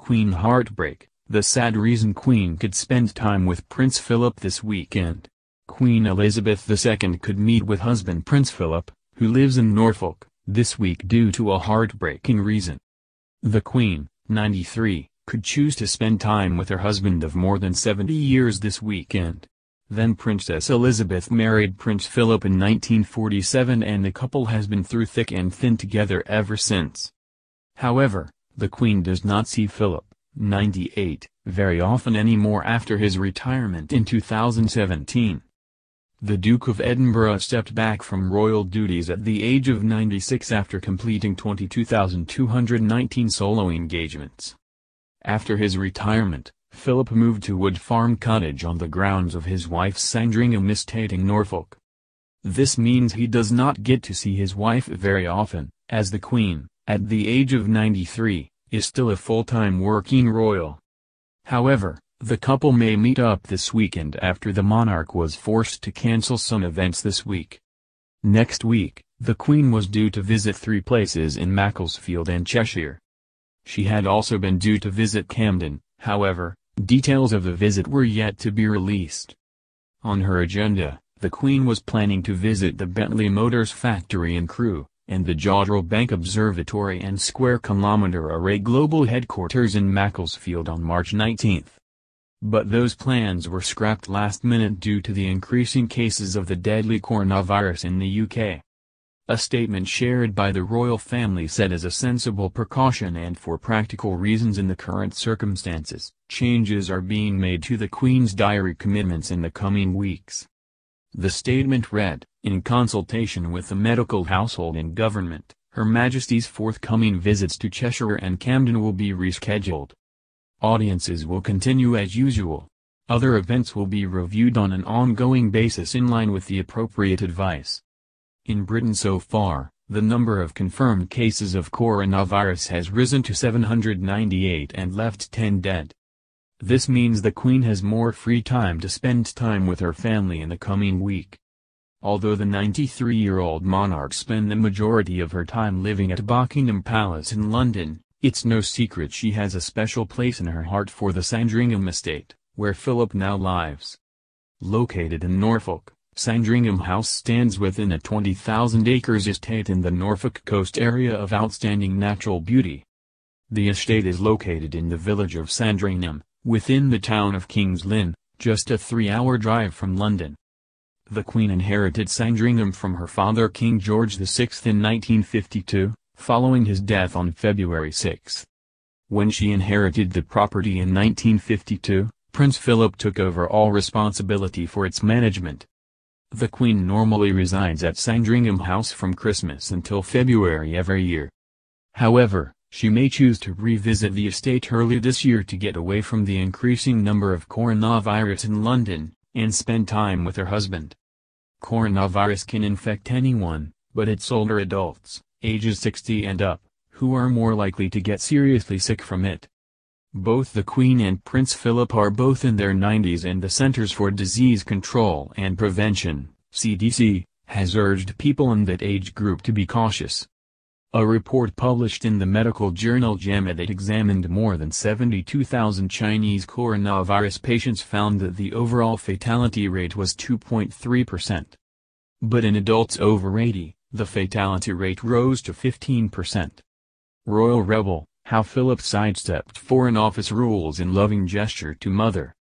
Queen heartbreak, the sad reason Queen could spend time with Prince Philip this weekend. Queen Elizabeth II could meet with husband Prince Philip, who lives in Norfolk, this week due to a heartbreaking reason. The Queen, 93, could choose to spend time with her husband of more than 70 years this weekend. Then Princess Elizabeth married Prince Philip in 1947 and the couple has been through thick and thin together ever since. However, the Queen does not see Philip, 98, very often anymore after his retirement in 2017. The Duke of Edinburgh stepped back from royal duties at the age of 96 after completing 22,219 solo engagements. After his retirement, Philip moved to Wood Farm Cottage on the grounds of his wife's Sandringham estate in Norfolk. This means he does not get to see his wife very often, as the Queen, at the age of 93, is still a full-time working royal. However, the couple may meet up this weekend after the monarch was forced to cancel some events this week. Next week, the Queen was due to visit 3 places in Macclesfield and Cheshire. She had also been due to visit Camden, however, details of the visit were yet to be released. On her agenda, the Queen was planning to visit the Bentley Motors factory in Crewe, and the Jodrell Bank Observatory and Square Kilometre Array Global Headquarters in Macclesfield on March 19. But those plans were scrapped last minute due to the increasing cases of the deadly coronavirus in the UK. A statement shared by the royal family said as a sensible precaution and for practical reasons in the current circumstances, changes are being made to the Queen's diary commitments in the coming weeks. The statement read, in consultation with the medical household and government, Her Majesty's forthcoming visits to Cheshire and Camden will be rescheduled. Audiences will continue as usual. Other events will be reviewed on an ongoing basis in line with the appropriate advice. In Britain so far, the number of confirmed cases of coronavirus has risen to 798 and left 10 dead. This means the Queen has more free time to spend time with her family in the coming week. Although the 93-year-old monarch spent the majority of her time living at Buckingham Palace in London, it's no secret she has a special place in her heart for the Sandringham estate, where Philip now lives. Located in Norfolk, Sandringham House stands within a 20,000-acre estate in the Norfolk coast area of outstanding natural beauty. The estate is located in the village of Sandringham, within the town of King's Lynn, just a 3-hour drive from London. The Queen inherited Sandringham from her father King George VI in 1952, following his death on February 6. When she inherited the property in 1952, Prince Philip took over all responsibility for its management. The Queen normally resides at Sandringham House from Christmas until February every year. However, she may choose to revisit the estate early this year to get away from the increasing number of coronavirus in London, and spend time with her husband. Coronavirus can infect anyone, but it's older adults, ages 60 and up, who are more likely to get seriously sick from it. Both the Queen and Prince Philip are both in their 90s and the Centers for Disease Control and Prevention, CDC, has urged people in that age group to be cautious. A report published in the medical journal JAMA that examined more than 72,000 Chinese coronavirus patients found that the overall fatality rate was 2.3%. But in adults over 80, the fatality rate rose to 15%. Royal Rebel: How Philip Sidestepped Foreign Office Rules in Loving Gesture to Mother.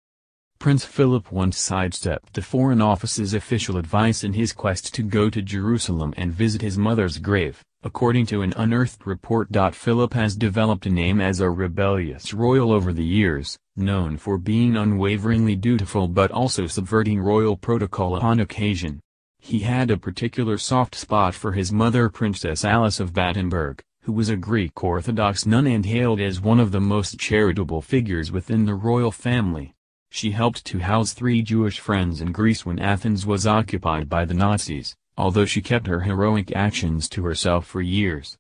Prince Philip once sidestepped the Foreign Office's official advice in his quest to go to Jerusalem and visit his mother's grave, according to an unearthed report. Philip has developed a name as a rebellious royal over the years, known for being unwaveringly dutiful but also subverting royal protocol on occasion. He had a particular soft spot for his mother Princess Alice of Battenberg, who was a Greek Orthodox nun and hailed as one of the most charitable figures within the royal family. She helped to house 3 Jewish friends in Greece when Athens was occupied by the Nazis, although she kept her heroic actions to herself for years.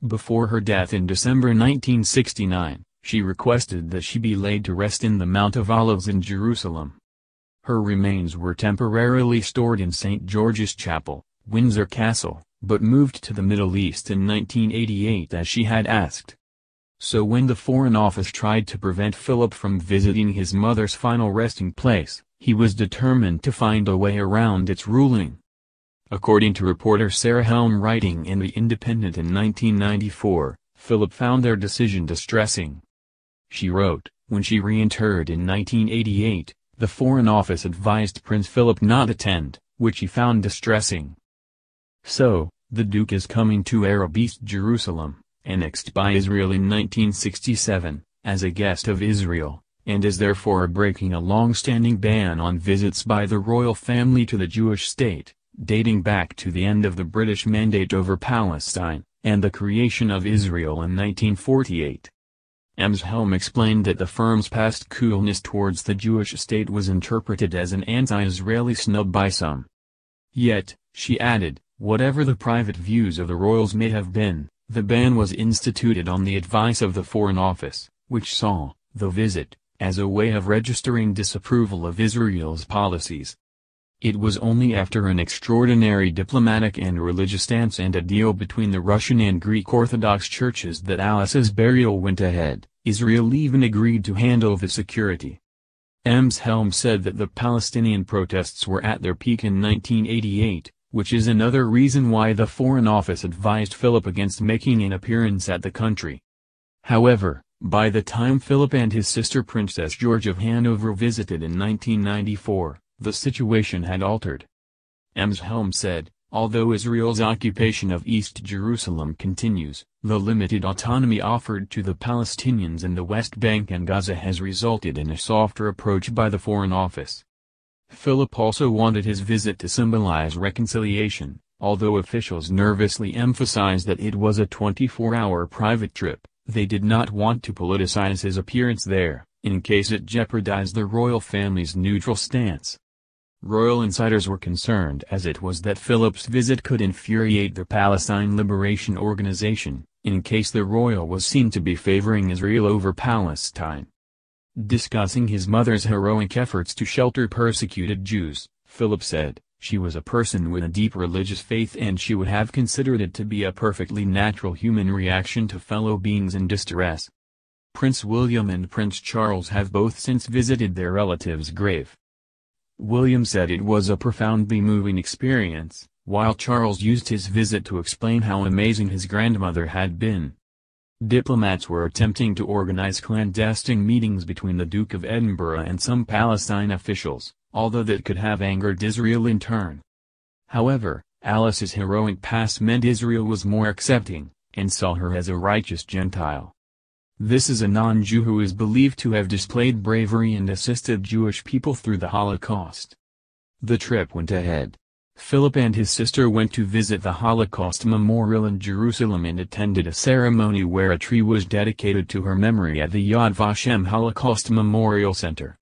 Before her death in December 1969, she requested that she be laid to rest in the Mount of Olives in Jerusalem. Her remains were temporarily stored in St. George's Chapel, Windsor Castle, but moved to the Middle East in 1988 as she had asked. So when the Foreign Office tried to prevent Philip from visiting his mother's final resting place, he was determined to find a way around its ruling. According to reporter Sarah Helm writing in The Independent in 1994, Philip found their decision distressing. She wrote, when she reinterred in 1988, the Foreign Office advised Prince Philip not attend, which he found distressing. So, the Duke is coming to Arab East Jerusalem, annexed by Israel in 1967, as a guest of Israel, and is therefore breaking a long-standing ban on visits by the royal family to the Jewish state, dating back to the end of the British Mandate over Palestine, and the creation of Israel in 1948. Ms. Helm explained that the firm's past coolness towards the Jewish state was interpreted as an anti-Israeli snub by some. Yet, she added, whatever the private views of the royals may have been, the ban was instituted on the advice of the Foreign Office, which saw the visit as a way of registering disapproval of Israel's policies. It was only after an extraordinary diplomatic and religious stance and a deal between the Russian and Greek Orthodox churches that Alice's burial went ahead. Israel even agreed to handle the security. Ms. Helm said that the Palestinian protests were at their peak in 1988, which is another reason why the Foreign Office advised Philip against making an appearance at the country. However, by the time Philip and his sister Princess George of Hanover visited in 1994, the situation had altered. Ms. Helm said, although Israel's occupation of East Jerusalem continues, the limited autonomy offered to the Palestinians in the West Bank and Gaza has resulted in a softer approach by the Foreign Office. Philip also wanted his visit to symbolize reconciliation, although officials nervously emphasized that it was a 24-hour private trip. They did not want to politicize his appearance there, in case it jeopardized the royal family's neutral stance. Royal insiders were concerned as it was that Philip's visit could infuriate the Palestine Liberation Organization, in case the royal was seen to be favoring Israel over Palestine. Discussing his mother's heroic efforts to shelter persecuted Jews, Philip said, she was a person with a deep religious faith and she would have considered it to be a perfectly natural human reaction to fellow beings in distress. Prince William and Prince Charles have both since visited their relative's grave. William said it was a profoundly moving experience, while Charles used his visit to explain how amazing his grandmother had been. Diplomats were attempting to organize clandestine meetings between the Duke of Edinburgh and some Palestine officials, although that could have angered Israel in turn. However, Alice's heroic past meant Israel was more accepting, and saw her as a righteous Gentile. This is a non-Jew who is believed to have displayed bravery and assisted Jewish people through the Holocaust. The trip went ahead. Philip and his sister went to visit the Holocaust Memorial in Jerusalem and attended a ceremony where a tree was dedicated to her memory at the Yad Vashem Holocaust Memorial Center.